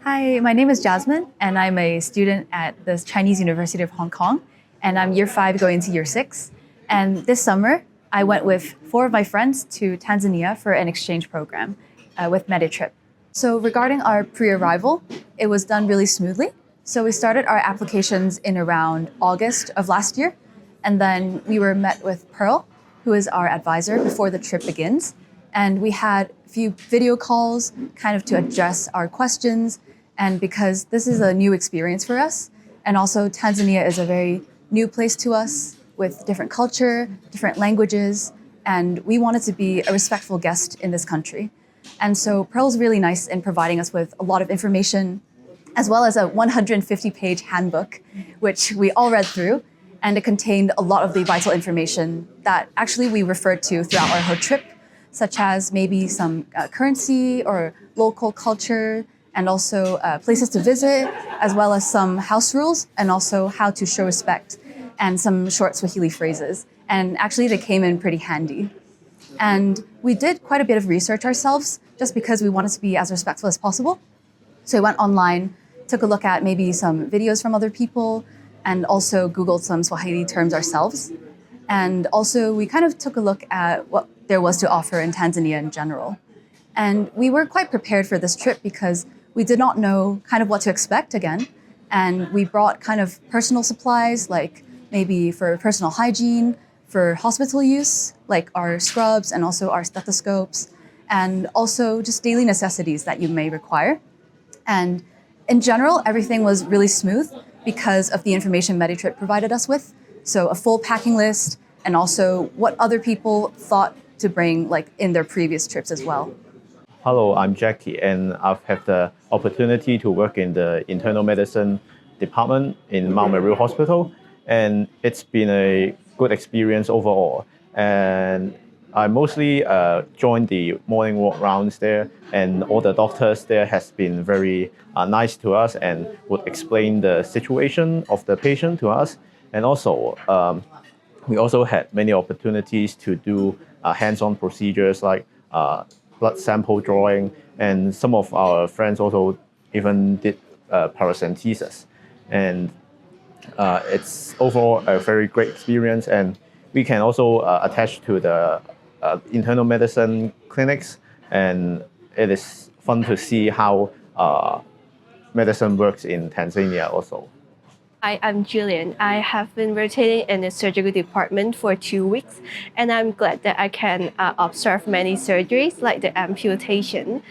Hi, my name is Jasmine, and I'm a student at the Chinese University of Hong Kong, and I'm year 5 going into year 6. And this summer, I went with 4 of my friends to Tanzania for an exchange program with Medi trip. So regarding our pre-arrival, it was done really smoothly. So we started our applications in around August of last year, and then we were met with Pearl, who is our advisor before the trip begins. And we had a few video calls kind of to address our questions. And because this is a new experience for us, and also Tanzania is a very new place to us with different culture, different languages, and we wanted to be a respectful guest in this country. And so Pearl's really nice in providing us with a lot of information, as well as a 150-page handbook, which we all read through, and it contained a lot of the vital information that actually we referred to throughout our whole trip, such as maybe some currency or local culture, and also places to visit, as well as some house rules, and also how to show respect, and some short Swahili phrases. And actually they came in pretty handy. And we did quite a bit of research ourselves, just because we wanted to be as respectful as possible. So we went online, took a look at maybe some videos from other people, and also Googled some Swahili terms ourselves. And also we kind of took a look at what there was to offer in Tanzania in general. And we were quite prepared for this trip because we did not know kind of what to expect again. And we brought kind of personal supplies, like maybe for personal hygiene, for hospital use, like our scrubs and also our stethoscopes, and also just daily necessities that you may require. And in general, everything was really smooth because of the information MediTrip provided us with. So a full packing list, and also what other people thought to bring like in their previous trips as well. Hello, I'm Jackie, and I've had the opportunity to work in the internal medicine department in Mount Meru Hospital, and it's been a good experience overall. And I mostly joined the morning walk rounds there, and all the doctors there has been very nice to us and would explain the situation of the patient to us. And also, we also had many opportunities to do hands-on procedures like blood sample drawing, and some of our friends also even did paracentesis. And it's overall a very great experience, and we can also attach to the internal medicine clinics, and it is fun to see how medicine works in Tanzania also. Hi, I'm Julian. I have been rotating in the surgical department for 2 weeks, and I'm glad that I can observe many surgeries like the amputation,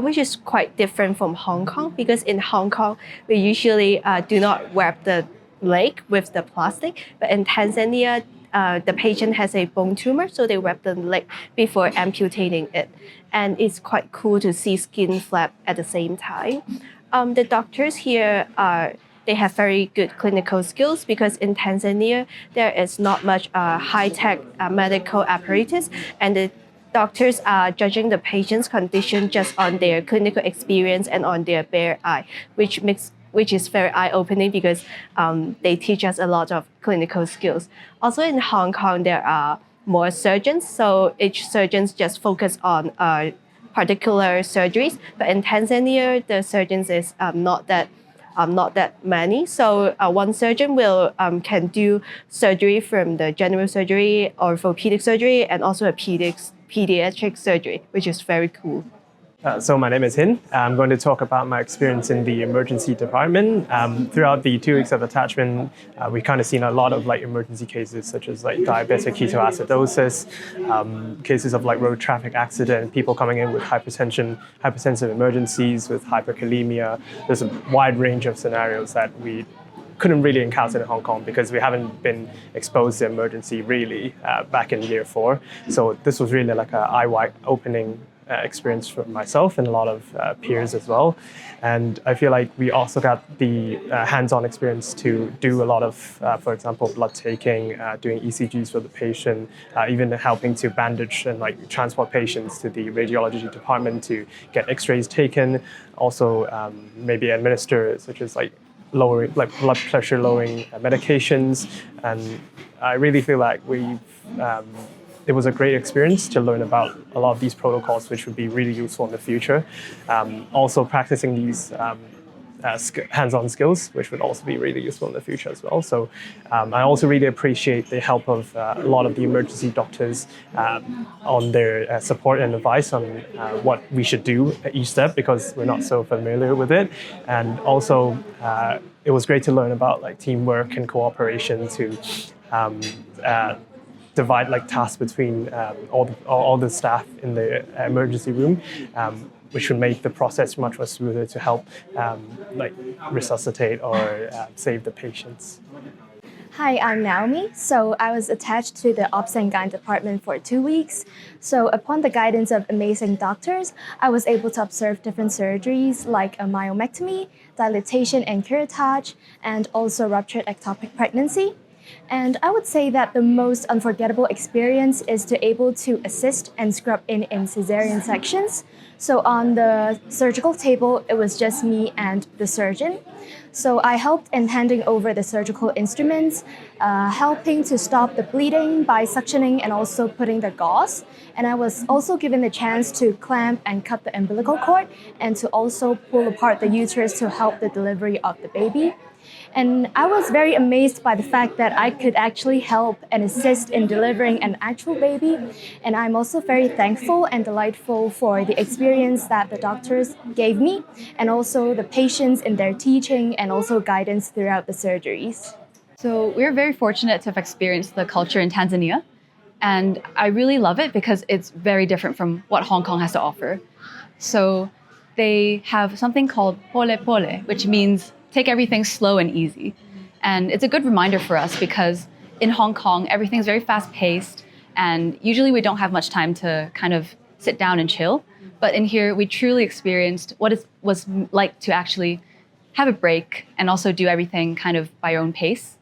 which is quite different from Hong Kong, because in Hong Kong, we usually do not wrap the leg with the plastic, but in Tanzania, the patient has a bone tumor, so they wrap the leg before amputating it. And it's quite cool to see skin flap at the same time. The doctors here they have very good clinical skills, because in Tanzania, there is not much high-tech medical apparatus, and the doctors are judging the patient's condition just on their clinical experience and on their bare eye, which is very eye-opening, because they teach us a lot of clinical skills. Also in Hong Kong, there are more surgeons, so each surgeon just focus on particular surgeries, but in Tanzania, the surgeons is not that many. So one surgeon can do surgery from the general surgery, orthopedic surgery, and also a pediatric surgery, which is very cool. So my name is Hin. I'm going to talk about my experience in the emergency department. Throughout the 2 weeks of attachment, we kind of seen a lot of like emergency cases, such as like diabetic ketoacidosis, cases of like road traffic accident, people coming in with hypertensive emergencies, with hyperkalemia. There's a wide range of scenarios that we couldn't really encounter in Hong Kong, because we haven't been exposed to emergency really back in year 4. So this was really like an eye-wide opening experience for myself and a lot of peers as well. And I feel like we also got the hands-on experience to do a lot of, for example, blood taking, doing ECGs for the patient, even helping to bandage and like transport patients to the radiology department to get x-rays taken. Also maybe administer such as like lowering, like blood pressure lowering medications. And I really feel like we've it was a great experience to learn about a lot of these protocols, which would be really useful in the future. Also practicing these hands-on skills, which would also be really useful in the future as well. So I also really appreciate the help of a lot of the emergency doctors on their support and advice on what we should do at each step, because we're not so familiar with it. And also it was great to learn about like teamwork and cooperation to divide like tasks between all the staff in the emergency room, which would make the process much more smoother to help like resuscitate or save the patients. Hi, I'm Naomi. So I was attached to the Obs and Gyn department for 2 weeks. So upon the guidance of amazing doctors, I was able to observe different surgeries like a myomectomy, dilatation and curettage, and also ruptured ectopic pregnancy. And I would say that the most unforgettable experience is to able to assist and scrub in cesarean sections. So on the surgical table, it was just me and the surgeon. So I helped in handing over the surgical instruments, helping to stop the bleeding by suctioning and also putting the gauze. And I was also given the chance to clamp and cut the umbilical cord and to also pull apart the uterus to help the delivery of the baby. And I was very amazed by the fact that I could actually help and assist in delivering an actual baby. And I'm also very thankful and delightful for the experience that the doctors gave me, and also the patients in their teaching and also guidance throughout the surgeries. So we're very fortunate to have experienced the culture in Tanzania. And I really love it because it's very different from what Hong Kong has to offer. So they have something called pole pole, which means take everything slow and easy. And it's a good reminder for us because in Hong Kong, everything's very fast paced, and usually we don't have much time to kind of sit down and chill. But in here, we truly experienced what it was like to actually have a break and also do everything kind of by your own pace.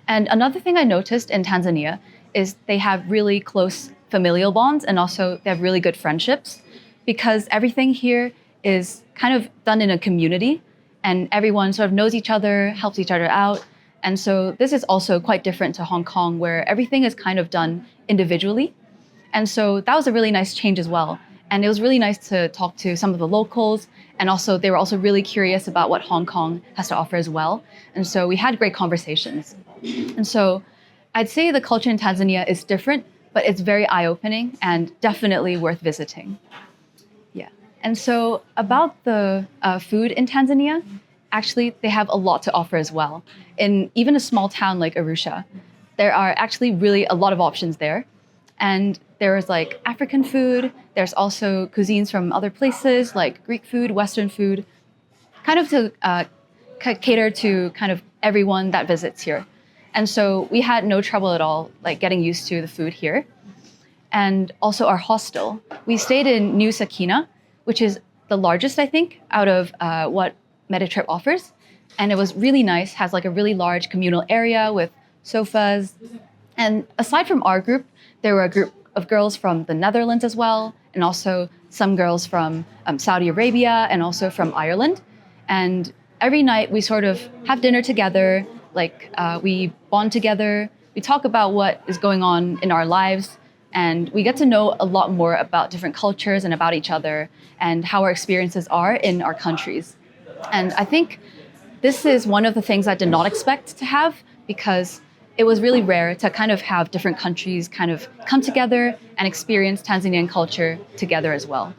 And another thing I noticed in Tanzania is they have really close familial bonds, and also they have really good friendships, because everything here is kind of done in a community. And everyone sort of knows each other, helps each other out. And so this is also quite different to Hong Kong, where everything is kind of done individually. And so that was a really nice change as well. And it was really nice to talk to some of the locals. And also they were also really curious about what Hong Kong has to offer as well. And so we had great conversations. And so I'd say the culture in Tanzania is different, but it's very eye-opening and definitely worth visiting. And so about the food in Tanzania, actually, they have a lot to offer as well. In even a small town like Arusha, there are actually really a lot of options there. And there's like African food. There's also cuisines from other places like Greek food, Western food, kind of to cater to kind of everyone that visits here. And so we had no trouble at all like getting used to the food here. And also our hostel. We stayed in New Sakina, which is the largest, I think, out of what Medi offers. And it was really nice, has like a really large communal area with sofas. And aside from our group, there were a group of girls from the Netherlands as well, and also some girls from Saudi Arabia and also from Ireland. And every night we sort of have dinner together, like we bond together, we talk about what is going on in our lives, and we get to know a lot more about different cultures and about each other and how our experiences are in our countries. And I think this is one of the things I did not expect to have, because it was really rare to kind of have different countries kind of come together and experience Tanzanian culture together as well.